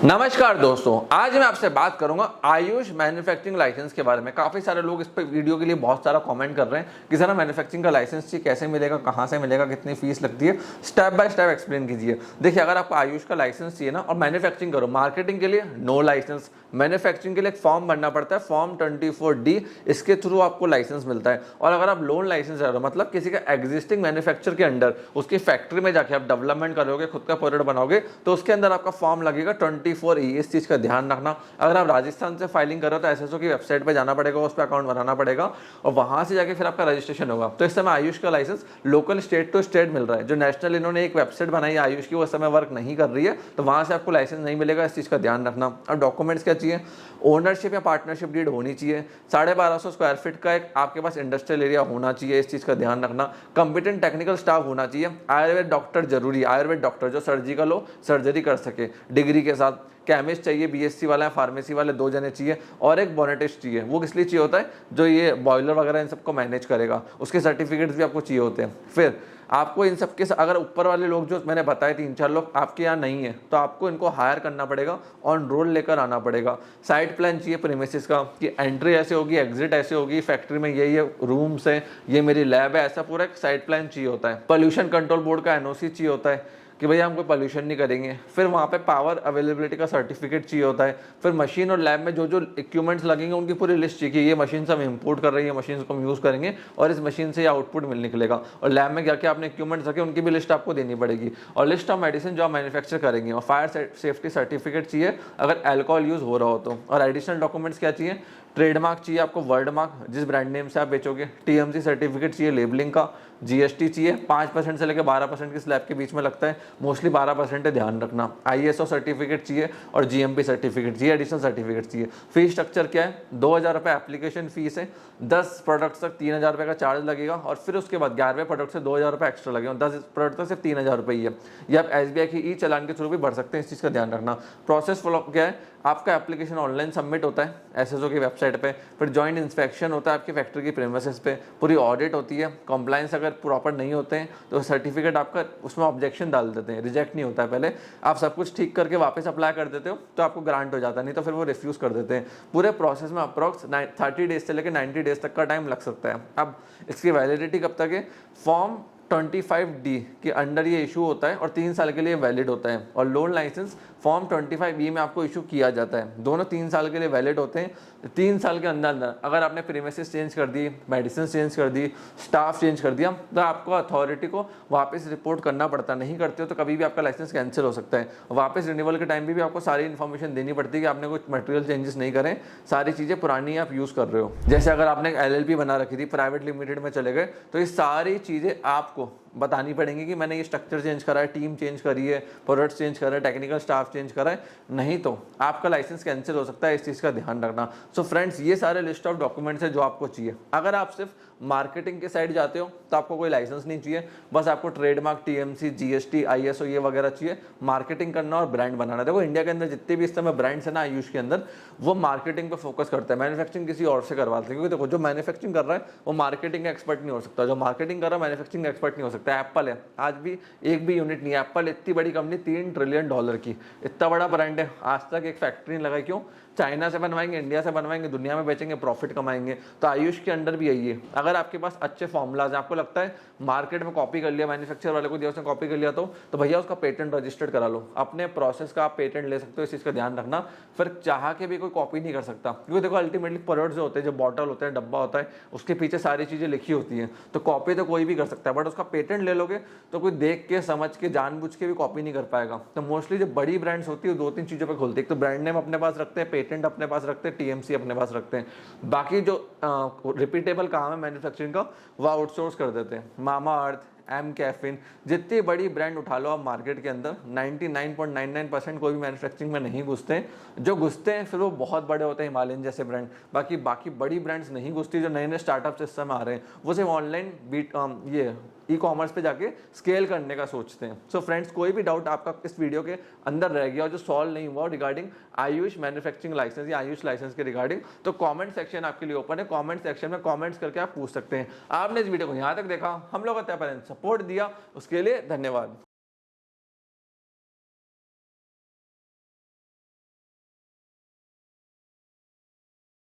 नमस्कार दोस्तों, आज मैं आपसे बात करूंगा आयुष मैन्युफैक्चरिंग लाइसेंस के बारे में। काफ़ी सारे लोग इस पे वीडियो के लिए बहुत सारा कमेंट कर रहे हैं कि जरा मैन्युफैक्चरिंग का लाइसेंस चाहिए, कैसे मिलेगा, कहाँ से मिलेगा, कितनी फीस लगती है, स्टेप बाय स्टेप एक्सप्लेन कीजिए। देखिए, अगर आपको आयुष का लाइसेंस चाहिए ना और मैन्युफैक्चरिंग करो, मार्केटिंग के लिए नो लाइसेंस, मैन्युफैक्चरिंग के लिए एक फॉर्म भरना पड़ता है, फॉर्म 24D, इसके थ्रू आपको लाइसेंस मिलता है। और अगर आप लोन लाइसेंस ले रहे हो, मतलब किसी का एग्जिस्टिंग मैन्युफैक्चर के अंडर उसकी फैक्ट्री में जाके आप डेवलपमेंट करोगे, खुद का प्रोडक्ट बनाओगे, तो उसके अंदर आपका फॉर्म लगेगा 24E। इस चीज का ध्यान रखना। अगर आप राजस्थान से फाइलिंग करो तो एसएसओ की वेबसाइट पे जाना पड़ेगा, उस पर अकाउंट बनाना पड़ेगा और वहां से जाके फिर आपका रजिस्ट्रेशन होगा। तो इस समय आयुष का licence local state to state मिल रहा है। जो नेशनल इन्होंने एक वेबसाइट बनाई है आयुष की, वो इस समय वर्क नहीं कर रही है, तो वहां से आपको लाइसेंस नहीं मिलेगा। इस चीज का ध्यान रखना। अब डॉक्यूमेंट्स क्या चाहिए? ओनरशिप या पार्टनरशिप डीड होनी चाहिए। 1250 स्क्वायर फीट का एक आपके पास इंडस्ट्रियल एरिया होना चाहिए। इस चीज का ध्यान रखना। कंपिटेंट टेक्निकल स्टाफ होना चाहिए। आयुर्वेद डॉक्टर जरूरी, आयुर्वेद डॉक्टर जो सर्जिकल हो, सर्जरी कर सके डिग्री के साथ। केमिस्ट चाहिए, बीएससी वाला है, फार्मेसी वाले 2 जने चाहिए और एक बोनेटिस्ट चाहिए। वो किस लिए चाहिए होता है? जो ये बॉयलर वगैरह इन सबको मैनेज करेगा, उसके सर्टिफिकेट्स भी आपको चाहिए होते हैं। फिर आपको इन सबके अगर ऊपर वाले लोग जो मैंने बताए 3-4 लोग आपके यहाँ नहीं है, तो आपको इनको हायर करना पड़ेगा, ऑन रोल लेकर आना पड़ेगा। साइट प्लान चाहिए प्रीमिसेस का, कि एंट्री ऐसे होगी, एग्जिट ऐसे होगी, फैक्ट्री में ये रूम्स है, ये मेरी लैब है, ऐसा पूरा एक साइट प्लान चाहिए होता है। पोल्यूशन कंट्रोल बोर्ड का एनओसी चाहिए होता है कि भैया हम कोई पोल्यूशन नहीं करेंगे। फिर वहाँ पे पावर अवेलेबिलिटी का सर्टिफिकेट चाहिए होता है। फिर मशीन और लैब में जो जो इक्विपमेंट्स लगेंगे उनकी पूरी लिस्ट चाहिए कि ये मशीन से हम इंपोर्ट कर रहे हैं, ये मशीन को हम यूज़ करेंगे और इस मशीन से ये आउटपुट निकलेगा। और लैब में क्या क्या आपने इक्विपमेंट्स रखे उनकी भी लिस्ट आपको देनी पड़ेगी। और लिस्ट ऑफ मेडिसिन जो आप मैन्युफैक्चर करेंगे। और फायर सेफ्टी सर्टिफिकेट चाहिए अगर अल्कोहल यूज़ हो रहा हो तो। और एडिशनल डॉक्यूमेंट्स क्या चाहिए? ट्रेडमार्क चाहिए आपको, वर्ड मार्क जिस ब्रांड नेम से आप बेचोगे। टीएमसी सर्टिफिकेट चाहिए लेबलिंग का। जीएसटी चाहिए, 5% से लेकर 12% की स्लैब के बीच में लगता है, मोस्टली 12% है, ध्यान रखना। आईएसओ सर्टिफिकेट चाहिए और जीएमपी सर्टिफिकेट चाहिए, एडिशनल सर्टिफिकेट चाहिए। फीस स्ट्रक्चर क्या है? 2000 रुपये एप्लीकेशन फीस है, 10 प्रोडक्ट्स तक 3000 रुपये का चार्ज लगेगा और फिर उसके बाद 11वें प्रोडक्ट से 2000 रुपये एक्स्ट्रा लगेगा। 10 प्रोडक्ट तक सिर्फ 3000 रुपये ही है। ये आप एसबीआई की ई चालान के थ्रू भी भर सकते हैं। इस चीज़ का ध्यान रखना। प्रोसेस फॉलो क्या है? आपका एप्लीकेशन ऑनलाइन सबमिट होता है एसएसओ की वेबसाइट पे, फिर जॉइंट इंस्पेक्शन होता है आपकी फैक्ट्री की प्रीमिसेस पे, पूरी ऑडिट होती है। कंप्लायंस अगर प्रॉपर नहीं होते हैं तो सर्टिफिकेट आपका उसमें ऑब्जेक्शन डाल देते हैं, रिजेक्ट नहीं होता है। पहले आप सब कुछ ठीक करके वापस अप्लाई कर देते हो तो आपको ग्रांट हो जाता है, नहीं तो फिर वो रिफ्यूज़ कर देते हैं। पूरे प्रोसेस में अप्रॉक्स 30 डेज से लेकर 90 डेज तक का टाइम लग सकता है। अब इसकी वैलिडिटी कब तक है? फॉर्म 25D के अंडर ये इशू होता है और 3 साल के लिए वैलिड होता है। और लोन लाइसेंस फॉर्म 25E में आपको इशू किया जाता है। दोनों 3 साल के लिए वैलिड होते हैं। 3 साल के अंदर अगर आपने प्रीमिसेस चेंज कर दी, मेडिसिन चेंज कर दी, स्टाफ चेंज कर दिया, तो आपको अथॉरिटी को वापस रिपोर्ट करना पड़ता है। नहीं करते हो तो कभी भी आपका लाइसेंस कैंसिल हो सकता है। वापस रिन्यूअल के टाइम भी आपको सारी इन्फॉर्मेशन देनी पड़ती है कि आपने कुछ मटेरियल चेंजेस नहीं करें, सारी चीज़ें पुरानी आप यूज़ कर रहे हो। जैसे अगर आपने एक LLP बना रखी थी, प्राइवेट लिमिटेड में चले गए, तो ये सारी चीज़ें आपको बतानी पड़ेंगी कि मैंने ये स्ट्रक्चर चेंज करा है, टीम चेंज करी है, प्रोडक्ट्स चेंज करा है, टेक्निकल स्टाफ चेंज करा है, नहीं तो आपका लाइसेंस कैंसिल हो सकता है। इस चीज़ का ध्यान रखना। सो फ्रेंड्स, ये सारे लिस्ट ऑफ डॉक्यूमेंट्स है जो आपको चाहिए। अगर आप सिर्फ मार्केटिंग के साइड जाते हो तो आपको कोई लाइसेंस नहीं चाहिए, बस आपको ट्रेडमार्क, टीएमसी, जीएसटी, आईएसओ ये वगैरह चाहिए। मार्केटिंग करना और ब्रांड बनाना। देखो, इंडिया के अंदर जितने भी इस समय ब्रांड्स है ना आयुष के अंदर, वो मार्केटिंग पे फोकस करते हैं, मैन्युफैक्चरिंग किसी और से करवाते हैं। क्योंकि देखो, जो मैन्युफैक्चरिंग कर रहा है वो मार्केटिंग का एक्सपर्ट नहीं हो सकता, जो मार्केटिंग कर रहा है मैन्युफैक्चरिंग एक्सपर्ट नहीं हो सकता। एप्पल है, आज भी एक भी यूनिट नहीं है। एप्पल इतनी बड़ी कंपनी, $3 ट्रिलियन की, इतना बड़ा ब्रांड है, आज तक एक फैक्ट्री नहीं लगाई। क्यों? चाइना से बनवाएंगे, इंडिया से बनवाएंगे, दुनिया में बेचेंगे, प्रॉफिट कमाएंगे। तो आयुष के अंडर भी यही है। अगर आपके पास अच्छे फॉर्मूलाज हैं, आपको लगता है मार्केट में कॉपी कर लिया, मैन्युफैक्चर वाले को दिया, उसने कॉपी कर लिया, तो भैया उसका पेटेंट रजिस्टर्ड करा लो। अपने प्रोसेस का आप पेटेंट ले सकते हो। इस चीज़ का ध्यान रखना। फिर चाह के भी कोई कॉपी नहीं कर सकता, क्योंकि देखो अल्टीमेटली प्रोडक्ट जो होते हैं, जो बॉटल होते हैं, डब्बा होता है, उसके पीछे सारी चीज़ें लिखी होती हैं। तो कॉपी तो कोई भी कर सकता है, बट उसका पेटेंट ले लोगे तो कोई देख के, समझ के, जानबूझ के भी कॉपी नहीं कर पाएगा। तो मोस्टली जो बड़ी ब्रांड्स होती है वो 2-3 चीज़ों पर खोलती है। एक तो ब्रांड नेम अपने पास रखते हैं, पेटेंट अपने पास रखते हैं, टीएमसी अपने पास रखते हैं। बाकी जो रिपीटेबल काम है मैन्युफैक्चरिंग का, वो आउटसोर्स कर देते हैं। मामा अर्थ, एम कैफिन, जितनी बड़ी ब्रांड उठा लो आप मार्केट के अंदर, 99.99% कोई भी मैन्युफैक्चरिंग में नहीं घुसते हैं। जो घुसते हैं फिर वो बहुत बड़े होते हैं, हिमालयन जैसे ब्रांड। बाकी बड़ी ब्रांड्स नहीं घुसती। जो नए नए स्टार्टअप इस समय आ रहे हैं वो सिर्फ ऑनलाइन ये ई-कॉमर्स पे जाके स्केल करने का सोचते हैं। सो फ्रेंड्स, कोई भी डाउट आपका इस वीडियो के अंदर रह गया और जो सॉल्व नहीं हुआ रिगार्डिंग आयुष मैन्युफैक्चरिंग लाइसेंस या आयुष लाइसेंस के रिगार्डिंग, तो कमेंट सेक्शन आपके लिए ओपन है। कमेंट सेक्शन में कमेंट्स करके आप पूछ सकते हैं। आपने इस वीडियो को यहाँ तक देखा, हम लोग सपोर्ट दिया, उसके लिए धन्यवाद।